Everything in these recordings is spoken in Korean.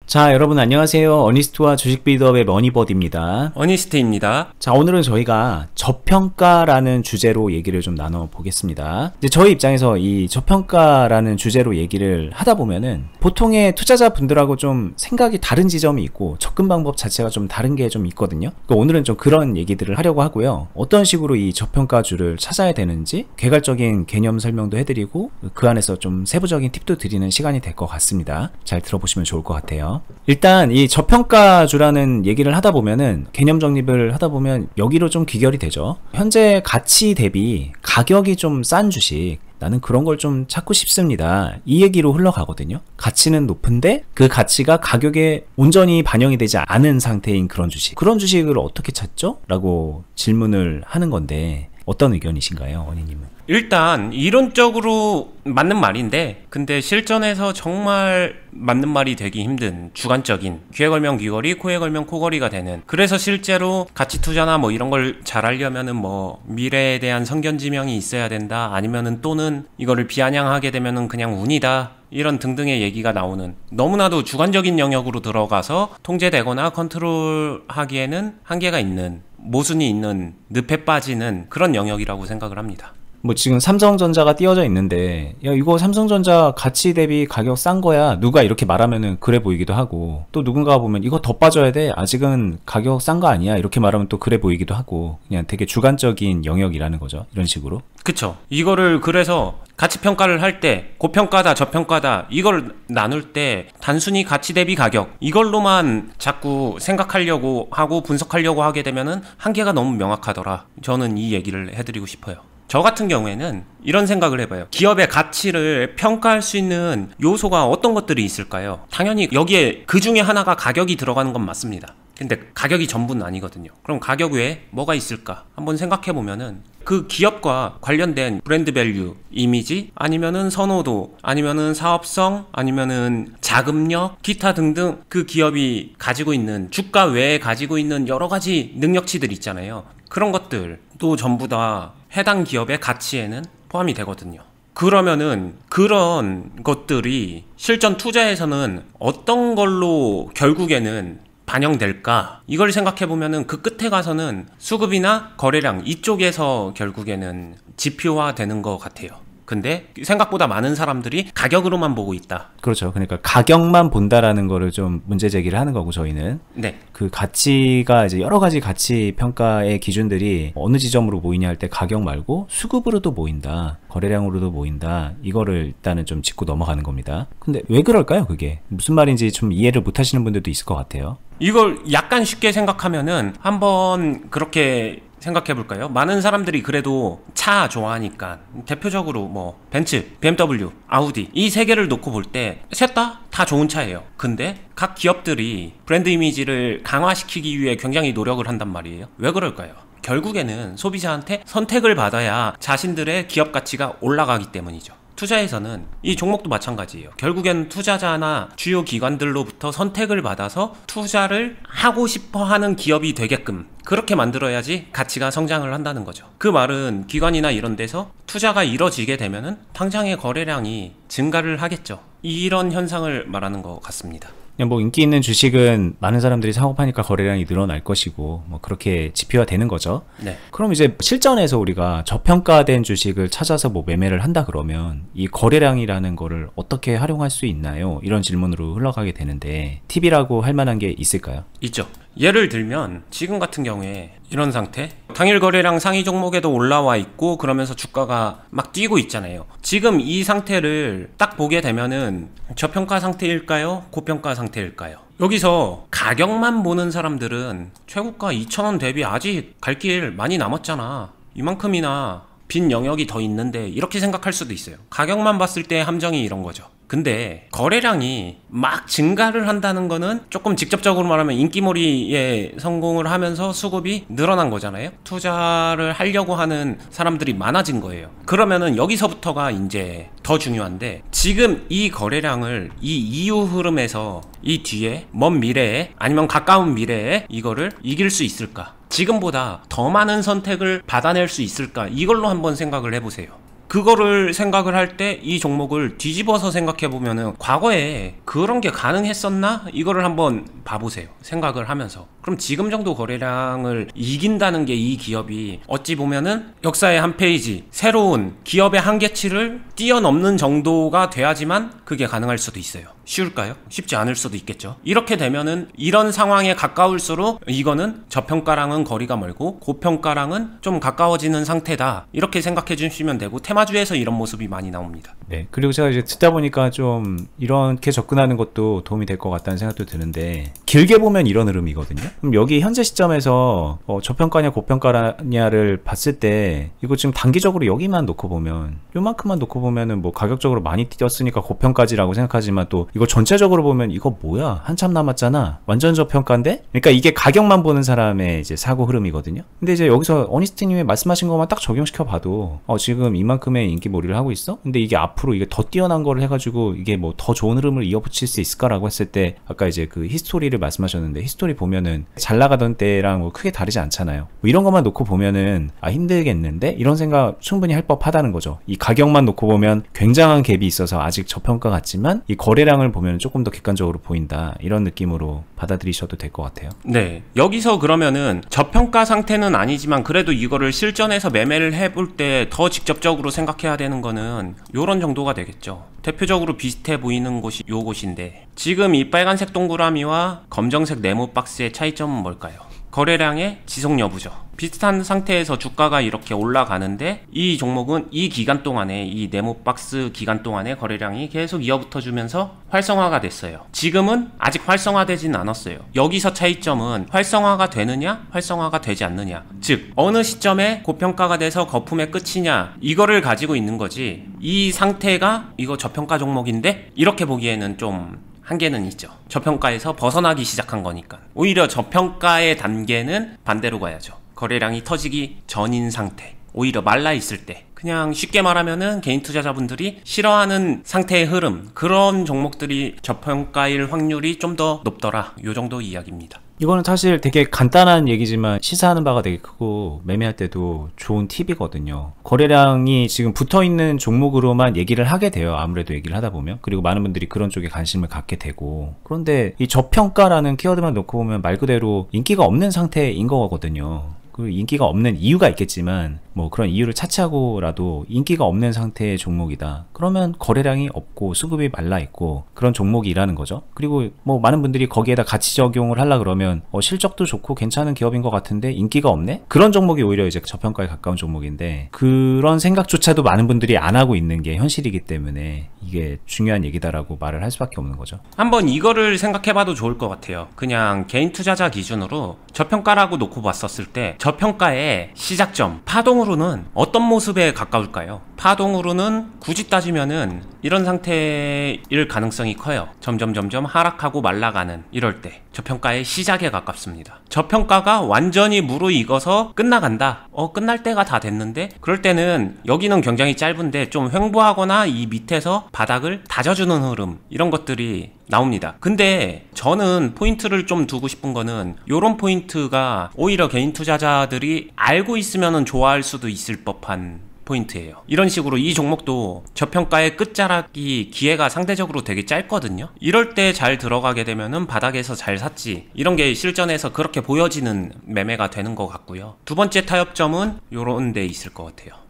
자, 여러분 안녕하세요. 어니스트와 주식 빌드업의 머니버드입니다. 어니스트입니다. 자, 오늘은 저희가 저평가라는 주제로 얘기를 좀 나눠보겠습니다. 이제 저희 입장에서 이 저평가라는 주제로 얘기를 하다 보면은 보통의 투자자분들하고 좀 생각이 다른 지점이 있고 접근 방법 자체가 좀 다른 게 좀 있거든요. 그러니까 오늘은 좀 그런 얘기들을 하려고 하고요. 어떤 식으로 이 저평가주를 찾아야 되는지 개괄적인 개념 설명도 해드리고 그 안에서 좀 세부적인 팁도 드리는 시간이 될 것 같습니다. 잘 들어보시면 좋을 것 같아요. 일단 이 저평가주라는 얘기를 하다 보면은 개념 정립을 하다 보면 여기로 좀 귀결이 되죠. 현재 가치 대비 가격이 좀 싼 주식, 나는 그런 걸 좀 찾고 싶습니다, 이 얘기로 흘러가거든요. 가치는 높은데 그 가치가 가격에 온전히 반영이 되지 않은 상태인 그런 주식, 그런 주식을 어떻게 찾죠? 라고 질문을 하는 건데 어떤 의견이신가요, 원희님은? 일단 이론적으로 맞는 말인데 근데 실전에서 정말 맞는 말이 되기 힘든 주관적인, 귀에 걸면 귀걸이, 코에 걸면 코걸이가 되는, 그래서 실제로 가치 투자나 뭐 이런 걸 잘하려면은 뭐 미래에 대한 선견지명이 있어야 된다, 아니면은 또는 이거를 비아냥하게 되면은 그냥 운이다, 이런 등등의 얘기가 나오는, 너무나도 주관적인 영역으로 들어가서 통제되거나 컨트롤하기에는 한계가 있는, 모순이 있는, 늪에 빠지는 그런 영역이라고 생각을 합니다. 뭐 지금 삼성전자가 띄워져 있는데 야, 이거 삼성전자 가치 대비 가격 싼 거야, 누가 이렇게 말하면은 그래 보이기도 하고, 또 누군가가 보면 이거 더 빠져야 돼, 아직은 가격 싼 거 아니야, 이렇게 말하면 또 그래 보이기도 하고, 그냥 되게 주관적인 영역이라는 거죠, 이런 식으로. 그쵸. 이거를 그래서 가치 평가를 할 때 고평가다 저평가다 이걸 나눌 때 단순히 가치 대비 가격 이걸로만 자꾸 생각하려고 하고 분석하려고 하게 되면은 한계가 너무 명확하더라, 저는 이 얘기를 해드리고 싶어요. 저 같은 경우에는 이런 생각을 해봐요. 기업의 가치를 평가할 수 있는 요소가 어떤 것들이 있을까요? 당연히 여기에 그 중에 하나가 가격이 들어가는 건 맞습니다. 근데 가격이 전부는 아니거든요. 그럼 가격 외에 뭐가 있을까? 한번 생각해보면은 그 기업과 관련된 브랜드 밸류, 이미지, 아니면은 선호도, 아니면은 사업성, 아니면은 자금력, 기타 등등 그 기업이 가지고 있는 주가 외에 가지고 있는 여러 가지 능력치들 있잖아요. 그런 것들도 전부 다 해당 기업의 가치에는 포함이 되거든요. 그러면은 그런 것들이 실전 투자에서는 어떤 걸로 결국에는 반영될까? 이걸 생각해보면은 그 끝에 가서는 수급이나 거래량 이쪽에서 결국에는 지표화 되는 것 같아요. 근데 생각보다 많은 사람들이 가격으로만 보고 있다. 그렇죠. 그러니까 가격만 본다라는 거를 좀 문제 제기를 하는 거고, 저희는 네. 그 가치가 이제 여러 가지 가치 평가의 기준들이 어느 지점으로 모이냐 할 때 가격 말고 수급으로도 모인다, 거래량으로도 모인다, 이거를 일단은 좀 짚고 넘어가는 겁니다. 근데 왜 그럴까요? 그게 무슨 말인지 좀 이해를 못 하시는 분들도 있을 것 같아요. 이걸 약간 쉽게 생각하면은 한번 그렇게 생각해볼까요? 많은 사람들이 그래도 차 좋아하니까 대표적으로 뭐 벤츠, BMW, 아우디 이 세 개를 놓고 볼 때 셋 다 좋은 차예요. 근데 각 기업들이 브랜드 이미지를 강화시키기 위해 굉장히 노력을 한단 말이에요. 왜 그럴까요? 결국에는 소비자한테 선택을 받아야 자신들의 기업 가치가 올라가기 때문이죠. 투자에서는 이 종목도 마찬가지예요. 결국엔 투자자나 주요 기관들로부터 선택을 받아서 투자를 하고 싶어 하는 기업이 되게끔 그렇게 만들어야지 가치가 성장을 한다는 거죠. 그 말은 기관이나 이런 데서 투자가 이뤄지게 되면은 당장의 거래량이 증가를 하겠죠. 이런 현상을 말하는 것 같습니다. 그냥 뭐 인기 있는 주식은 많은 사람들이 사고 파니까 거래량이 늘어날 것이고, 뭐 그렇게 지표화 되는 거죠. 네. 그럼 이제 실전에서 우리가 저평가된 주식을 찾아서 뭐 매매를 한다 그러면 이 거래량이라는 거를 어떻게 활용할 수 있나요? 이런 질문으로 흘러가게 되는데 팁이라고 할 만한 게 있을까요? 있죠. 예를 들면 지금 같은 경우에 이런 상태, 당일 거래량 상위 종목에도 올라와 있고 그러면서 주가가 막 뛰고 있잖아요. 지금 이 상태를 딱 보게 되면은 저평가 상태일까요? 고평가 상태일까요? 여기서 가격만 보는 사람들은 최고가 2,000원 대비 아직 갈 길 많이 남았잖아, 이만큼이나 빈 영역이 더 있는데, 이렇게 생각할 수도 있어요. 가격만 봤을 때 함정이 이런 거죠. 근데 거래량이 막 증가를 한다는 거는 조금 직접적으로 말하면 인기몰이에 성공을 하면서 수급이 늘어난 거잖아요. 투자를 하려고 하는 사람들이 많아진 거예요. 그러면은 여기서부터가 이제 더 중요한데, 지금 이 거래량을 이 이후 흐름에서 이 뒤에 먼 미래에 아니면 가까운 미래에 이거를 이길 수 있을까? 지금보다 더 많은 선택을 받아낼 수 있을까? 이걸로 한번 생각을 해보세요. 그거를 생각을 할 때 이 종목을 뒤집어서 생각해 보면은 과거에 그런 게 가능했었나? 이거를 한번 봐보세요. 생각을 하면서. 그럼 지금 정도 거래량을 이긴다는 게 이 기업이 어찌 보면은 역사의 한 페이지, 새로운 기업의 한계치를 뛰어넘는 정도가 돼야지만 그게 가능할 수도 있어요. 쉬울까요? 쉽지 않을 수도 있겠죠. 이렇게 되면은 이런 상황에 가까울수록 이거는 저평가랑은 거리가 멀고 고평가랑은 좀 가까워지는 상태다. 이렇게 생각해 주시면 되고, 테마주에서 이런 모습이 많이 나옵니다. 네. 그리고 제가 이제 듣다 보니까 좀 이렇게 접근하는 것도 도움이 될 것 같다는 생각도 드는데, 길게 보면 이런 흐름이거든요. 그럼 여기 현재 시점에서 저평가냐 고평가냐를 봤을 때 이거 지금 단기적으로 여기만 놓고 보면, 요만큼만 놓고 보면은 뭐 가격적으로 많이 뛰었으니까 고평가지라고 생각하지만, 또 이거 전체적으로 보면 이거 뭐야, 한참 남았잖아, 완전 저평가인데? 그러니까 이게 가격만 보는 사람의 이제 사고 흐름이거든요. 근데 이제 여기서 어니스트님이 말씀하신 것만 딱 적용시켜 봐도 지금 이만큼의 인기몰이를 하고 있어? 근데 이게 앞으로 이게 더 뛰어난 거를 해가지고 이게 뭐 더 좋은 흐름을 이어붙일 수 있을까라고 했을 때, 아까 이제 그 히스토리를 말씀하셨는데, 히스토리 보면은 잘 나가던 때랑 뭐 크게 다르지 않잖아요. 뭐 이런 것만 놓고 보면은 힘들겠는데? 이런 생각 충분히 할 법하다는 거죠. 이 가격만 놓고 보면 굉장한 갭이 있어서 아직 저평가 같지만 이 거래량을 보면 조금 더 객관적으로 보인다, 이런 느낌으로 받아들이셔도 될 것 같아요. 네, 여기서 그러면은 저평가 상태는 아니지만 그래도 이거를 실전에서 매매를 해볼 때 더 직접적으로 생각해야 되는 거는 요런 정도가 되겠죠. 대표적으로 비슷해 보이는 곳이 요곳인데, 지금 이 빨간색 동그라미와 검정색 네모 박스의 차이점은 뭘까요? 거래량의 지속 여부죠. 비슷한 상태에서 주가가 이렇게 올라가는데, 이 종목은 이 기간 동안에, 이 네모박스 기간 동안에 거래량이 계속 이어붙어 주면서 활성화가 됐어요. 지금은 아직 활성화되진 않았어요. 여기서 차이점은 활성화가 되느냐 활성화가 되지 않느냐, 즉 어느 시점에 고평가가 돼서 거품의 끝이냐, 이거를 가지고 있는 거지, 이 상태가 이거 저평가 종목인데 이렇게 보기에는 좀 한계는 있죠. 저평가에서 벗어나기 시작한 거니까. 오히려 저평가의 단계는 반대로 가야죠. 거래량이 터지기 전인 상태, 오히려 말라 있을 때, 그냥 쉽게 말하면은 개인 투자자분들이 싫어하는 상태의 흐름, 그런 종목들이 저평가일 확률이 좀 더 높더라, 요 정도 이야기입니다. 이거는 사실 되게 간단한 얘기지만 시사하는 바가 되게 크고 매매할 때도 좋은 팁이거든요. 거래량이 지금 붙어있는 종목으로만 얘기를 하게 돼요. 아무래도 얘기를 하다 보면. 그리고 많은 분들이 그런 쪽에 관심을 갖게 되고. 그런데 이 저평가라는 키워드만 놓고 보면 말 그대로 인기가 없는 상태인 거거든요. 그 인기가 없는 이유가 있겠지만 뭐 그런 이유를 차치하고라도 인기가 없는 상태의 종목이다. 그러면 거래량이 없고 수급이 말라 있고 그런 종목이라는 거죠. 그리고 뭐 많은 분들이 거기에다 가치 적용을 하려 그러면 실적도 좋고 괜찮은 기업인 것 같은데 인기가 없네? 그런 종목이 오히려 이제 저평가에 가까운 종목인데, 그런 생각조차도 많은 분들이 안 하고 있는 게 현실이기 때문에 이게 중요한 얘기다라고 말을 할 수밖에 없는 거죠. 한번 이거를 생각해봐도 좋을 것 같아요. 그냥 개인 투자자 기준으로 저평가라고 놓고 봤었을 때 저평가의 시작점, 파동으로는 어떤 모습에 가까울까요? 파동으로는 굳이 따지면은 이런 상태일 가능성이 커요. 점점 하락하고 말라가는, 이럴 때 저평가의 시작에 가깝습니다. 저평가가 완전히 무르익어서 끝나간다, 끝날 때가 다 됐는데, 그럴 때는 여기는 굉장히 짧은데 좀 횡보하거나 이 밑에서 바닥을 다져주는 흐름, 이런 것들이 나옵니다. 근데 저는 포인트를 좀 두고 싶은 거는, 요런 포인트가 오히려 개인 투자자들이 알고 있으면 좋아할 수도 있을 법한 포인트예요. 이런 식으로 이 종목도 저평가의 끝자락이 기회가 상대적으로 되게 짧거든요. 이럴 때 잘 들어가게 되면은 바닥에서 잘 샀지, 이런 게 실전에서 그렇게 보여지는 매매가 되는 것 같고요. 두 번째 타협점은 요런 데 있을 것 같아요.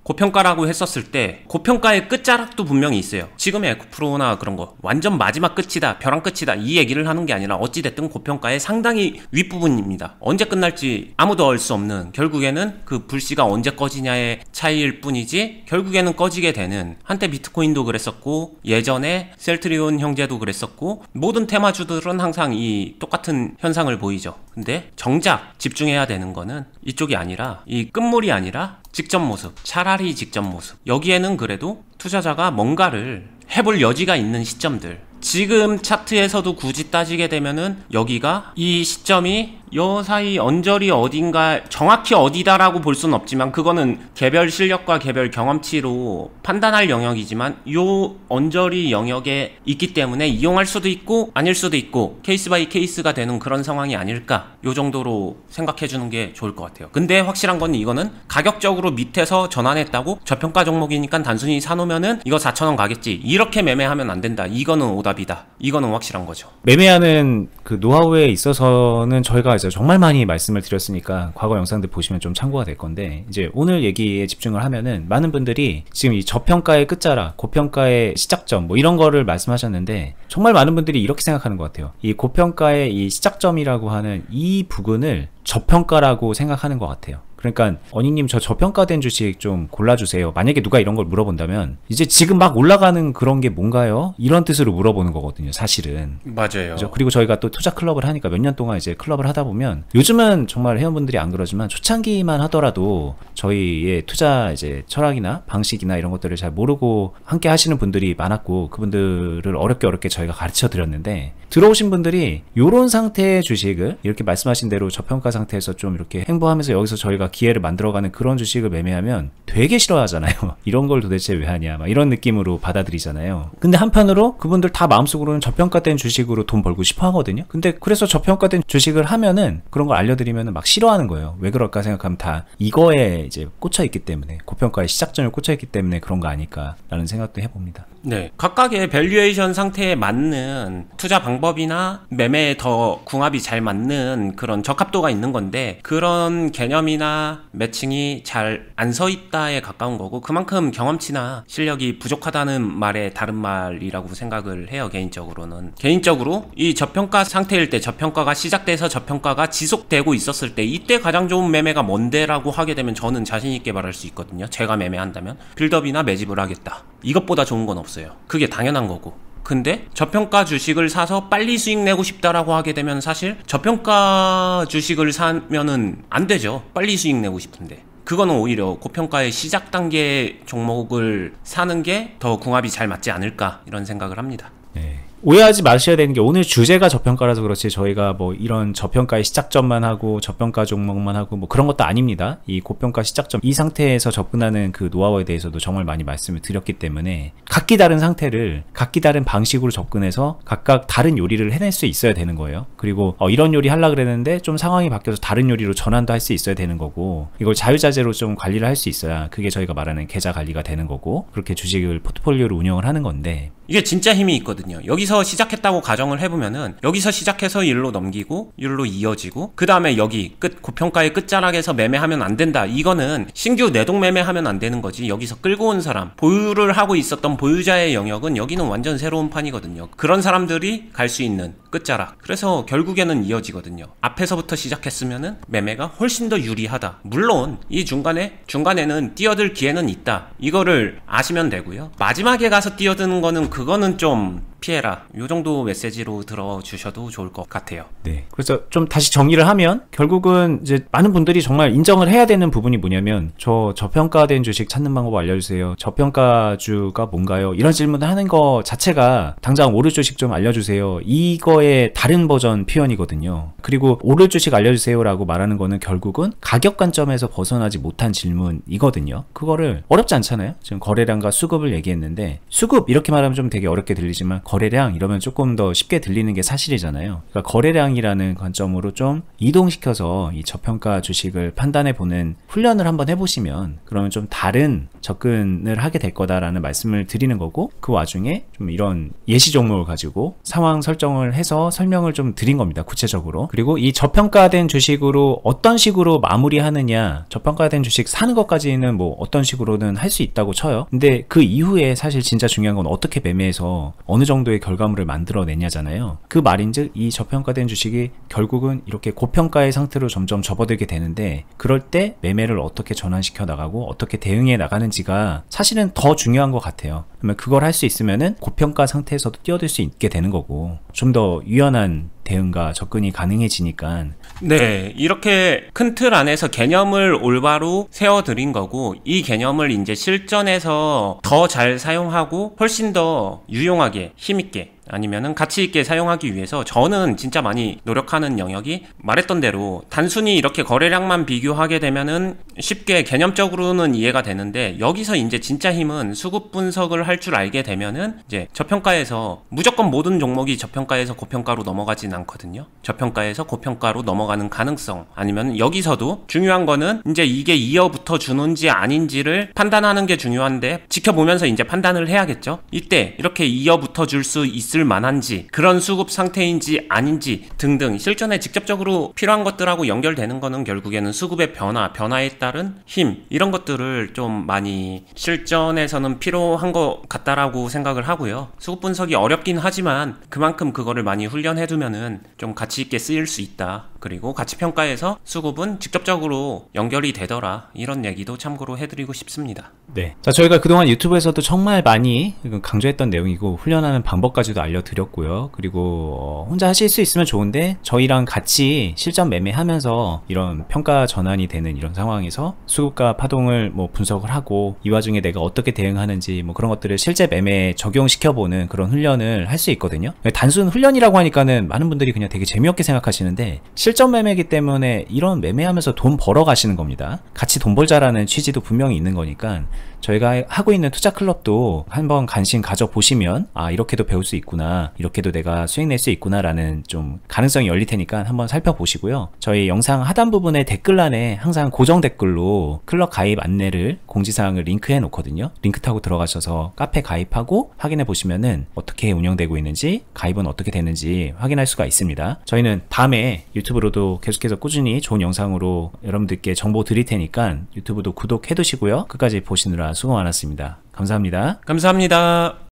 고평가라고 했었을 때 고평가의 끝자락도 분명히 있어요. 지금의 에코프로나 그런 거 완전 마지막 끝이다, 벼랑 끝이다, 이 얘기를 하는 게 아니라 어찌됐든 고평가의 상당히 윗부분입니다. 언제 끝날지 아무도 알 수 없는, 결국에는 그 불씨가 언제 꺼지냐의 차이일 뿐이지 결국에는 꺼지게 되는, 한때 비트코인도 그랬었고 예전에 셀트리온 형제도 그랬었고 모든 테마주들은 항상 이 똑같은 현상을 보이죠. 근데 정작 집중해야 되는 거는 이쪽이 아니라, 이 끝물이 아니라 직전 모습, 차라리 직전 모습. 여기에는 그래도 투자자가 뭔가를 해볼 여지가 있는 시점들, 지금 차트에서도 굳이 따지게 되면은 여기가, 이 시점이 요 사이 언저리 어딘가 정확히 어디다라고 볼 수는 없지만 그거는 개별 실력과 개별 경험치로 판단할 영역이지만 요 언저리 영역에 있기 때문에 이용할 수도 있고 아닐 수도 있고 케이스 바이 케이스가 되는 그런 상황이 아닐까, 요 정도로 생각해 주는 게 좋을 것 같아요. 근데 확실한 건 이거는 가격적으로 밑에서 전환했다고 저평가 종목이니까 단순히 사놓으면은 이거 4,000원 가겠지 이렇게 매매하면 안 된다, 이거는 오답이다, 이거는 확실한 거죠. 매매하는 그 노하우에 있어서는 저희가 이제 정말 많이 말씀을 드렸으니까 과거 영상들 보시면 좀 참고가 될 건데, 이제 오늘 얘기에 집중을 하면은 많은 분들이 지금 이 저평가의 끝자락, 고평가의 시작점 뭐 이런 거를 말씀하셨는데, 정말 많은 분들이 이렇게 생각하는 것 같아요. 이 고평가의 이 시작점이라고 하는 이 부분을 저평가라고 생각하는 것 같아요. 그러니까 어니님 저 저평가된 주식 좀 골라주세요. 만약에 누가 이런 걸 물어본다면 이제 지금 막 올라가는 그런 게 뭔가요? 이런 뜻으로 물어보는 거거든요, 사실은. 맞아요. 그죠? 그리고 저희가 또 투자 클럽을 하니까 몇 년 동안 이제 클럽을 하다 보면, 요즘은 정말 회원분들이 안 그러지만 초창기만 하더라도 저희의 투자 이제 철학이나 방식이나 이런 것들을 잘 모르고 함께 하시는 분들이 많았고, 그분들을 어렵게 저희가 가르쳐 드렸는데, 들어오신 분들이 요런 상태의 주식을 이렇게 말씀하신 대로 저평가 상태에서 좀 이렇게 행보하면서 여기서 저희가 기회를 만들어가는 그런 주식을 매매하면 되게 싫어하잖아요. 이런 걸 도대체 왜 하냐, 막 이런 느낌으로 받아들이잖아요. 근데 한편으로 그분들 다 마음속으로는 저평가된 주식으로 돈 벌고 싶어 하거든요. 근데 그래서 저평가된 주식을 하면은, 그런 걸 알려드리면은 막 싫어하는 거예요. 왜 그럴까 생각하면 다 이거에 이제 꽂혀있기 때문에, 고평가의 시작점에 꽂혀있기 때문에 그런 거 아닐까라는 생각도 해봅니다. 네, 각각의 밸류에이션 상태에 맞는 투자 방법이나 매매에 더 궁합이 잘 맞는 그런 적합도가 있는 건데, 그런 개념이나 매칭이 잘 안 서 있다에 가까운 거고, 그만큼 경험치나 실력이 부족하다는 말에 다른 말이라고 생각을 해요. 개인적으로 이 저평가 상태일 때, 저평가가 시작돼서 저평가가 지속되고 있었을 때, 이때 가장 좋은 매매가 뭔데라고 하게 되면 저는 자신 있게 말할 수 있거든요. 제가 매매한다면 빌드업이나 매집을 하겠다, 이것보다 좋은 건 없어요. 그게 당연한 거고. 근데 저평가 주식을 사서 빨리 수익 내고 싶다라고 하게 되면 사실 저평가 주식을 사면은 안 되죠. 빨리 수익 내고 싶은데. 그거는 오히려 고평가의 시작 단계 종목을 사는 게 더 궁합이 잘 맞지 않을까, 이런 생각을 합니다. 네. 오해하지 마셔야 되는 게, 오늘 주제가 저평가라서 그렇지 저희가 뭐 이런 저평가의 시작점만 하고 저평가 종목만 하고 뭐 그런 것도 아닙니다. 이 고평가 시작점, 이 상태에서 접근하는 그 노하우에 대해서도 정말 많이 말씀을 드렸기 때문에, 각기 다른 상태를 각기 다른 방식으로 접근해서 각각 다른 요리를 해낼 수 있어야 되는 거예요. 그리고 이런 요리 하려고 그랬는데 좀 상황이 바뀌어서 다른 요리로 전환도 할 수 있어야 되는 거고, 이걸 자유자재로 좀 관리를 할 수 있어야 그게 저희가 말하는 계좌 관리가 되는 거고, 그렇게 주식을 포트폴리오로 운영을 하는 건데, 이게 진짜 힘이 있거든요. 여기서 시작했다고 가정을 해보면은, 여기서 시작해서 일로 넘기고 일로 이어지고, 그 다음에 여기 고평가의 끝자락에서 매매하면 안 된다, 이거는 신규 내동 매매하면 안 되는 거지. 여기서 끌고 온 사람, 보유를 하고 있었던 보유자의 영역은 여기는 완전 새로운 판이거든요. 그런 사람들이 갈 수 있는 끝자락, 그래서 결국에는 이어지거든요. 앞에서부터 시작했으면은 매매가 훨씬 더 유리하다. 물론 이 중간에는 뛰어들 기회는 있다, 이거를 아시면 되고요. 마지막에 가서 뛰어드는 거는, 그거는 좀 피해라, 요 정도 메시지로 들어주셔도 좋을 것 같아요. 네. 그래서 좀 다시 정리를 하면, 결국은 이제 많은 분들이 정말 인정을 해야 되는 부분이 뭐냐면, 저평가된 주식 찾는 방법 알려주세요, 저평가주가 뭔가요, 이런 질문을 하는 거 자체가 당장 오를 주식 좀 알려주세요, 이거의 다른 버전 표현이거든요. 그리고 오를 주식 알려주세요라고 말하는 거는 결국은 가격 관점에서 벗어나지 못한 질문이거든요. 그거를 어렵지 않잖아요. 지금 거래량과 수급을 얘기했는데, 수급 이렇게 말하면 좀 되게 어렵게 들리지만, 거래량 이러면 조금 더 쉽게 들리는 게 사실이잖아요. 그러니까 거래량이라는 관점으로 좀 이동시켜서 이 저평가 주식을 판단해보는 훈련을 한번 해보시면, 그러면 좀 다른 접근을 하게 될 거다라는 말씀을 드리는 거고, 그 와중에 좀 이런 예시 종목을 가지고 상황 설정을 해서 설명을 좀 드린 겁니다, 구체적으로. 그리고 이 저평가된 주식으로 어떤 식으로 마무리하느냐, 저평가된 주식 사는 것까지는 뭐 어떤 식으로는 할 수 있다고 쳐요. 근데 그 이후에 사실 진짜 중요한 건 어떻게 매매해서 어느 정도의 결과물을 만들어내냐잖아요. 그 말인즉 이 저평가된 주식이 결국은 이렇게 고평가의 상태로 점점 접어들게 되는데, 그럴 때 매매를 어떻게 전환시켜 나가고 어떻게 대응해 나가는지가 사실은 더 중요한 것 같아요. 그러면 그걸 할 수 있으면은 고평가 상태에서도 뛰어들 수 있게 되는 거고, 좀 더 유연한 대응과 접근이 가능해지니까. 네, 이렇게 큰 틀 안에서 개념을 올바로 세워드린 거고, 이 개념을 이제 실전에서 더 잘 사용하고 훨씬 더 유용하게 힘있게 아니면은 가치 있게 사용하기 위해서 저는 진짜 많이 노력하는 영역이 말했던 대로 단순히 이렇게 거래량만 비교하게 되면은 쉽게 개념적으로는 이해가 되는데, 여기서 이제 진짜 힘은 수급 분석을 할 줄 알게 되면은 이제 저평가에서 무조건 모든 종목이 저평가에서 고평가로 넘어가진 않거든요. 저평가에서 고평가로 넘어가는 가능성, 아니면 여기서도 중요한 거는 이제 이게 이어붙어 주는지 아닌지를 판단하는 게 중요한데, 지켜보면서 이제 판단을 해야겠죠. 이때 이렇게 이어붙어 줄 수 있을 만한지, 그런 수급 상태인지 아닌지 등등 실전에 직접적으로 필요한 것들하고 연결되는 거는 결국에는 수급의 변화에 따른 힘, 이런 것들을 좀 많이 실전에서는 필요한 것 같다라고 생각을 하고요. 수급 분석이 어렵긴 하지만 그만큼 그거를 많이 훈련해두면은 좀 가치 있게 쓰일 수 있다. 그리고 가치평가에서 수급은 직접적으로 연결이 되더라. 이런 얘기도 참고로 해드리고 싶습니다. 네. 자, 저희가 그동안 유튜브에서도 정말 많이 강조했던 내용이고 훈련하는 방법까지도 알려드렸고요. 그리고 혼자 하실 수 있으면 좋은데 저희랑 같이 실전 매매하면서 이런 평가 전환이 되는 이런 상황에서 수급과 파동을 뭐 분석을 하고, 이 와중에 내가 어떻게 대응하는지 뭐 그런 것들을 실제 매매에 적용시켜보는 그런 훈련을 할 수 있거든요. 단순 훈련이라고 하니까는 많은 분들이 그냥 되게 재미없게 생각하시는데, 실전 매매이기 때문에 이런 매매하면서 돈 벌어 가시는 겁니다. 같이 돈 벌자라는 취지도 분명히 있는 거니까 저희가 하고 있는 투자 클럽도 한번 관심 가져보시면, 아, 이렇게도 배울 수 있구나, 이렇게도 내가 수익 낼 수 있구나 라는 좀 가능성이 열릴 테니까 한번 살펴보시고요. 저희 영상 하단 부분에 댓글란에 항상 고정 댓글로 클럽 가입 안내를, 공지사항을 링크해 놓거든요. 링크 타고 들어가셔서 카페 가입하고 확인해 보시면은 어떻게 운영되고 있는지, 가입은 어떻게 되는지 확인할 수가 있습니다. 저희는 다음에 유튜브로도 계속해서 꾸준히 좋은 영상으로 여러분들께 정보 드릴 테니까 유튜브도 구독해 두시고요. 끝까지 보시느라 수고 많았습니다. 감사합니다. 감사합니다.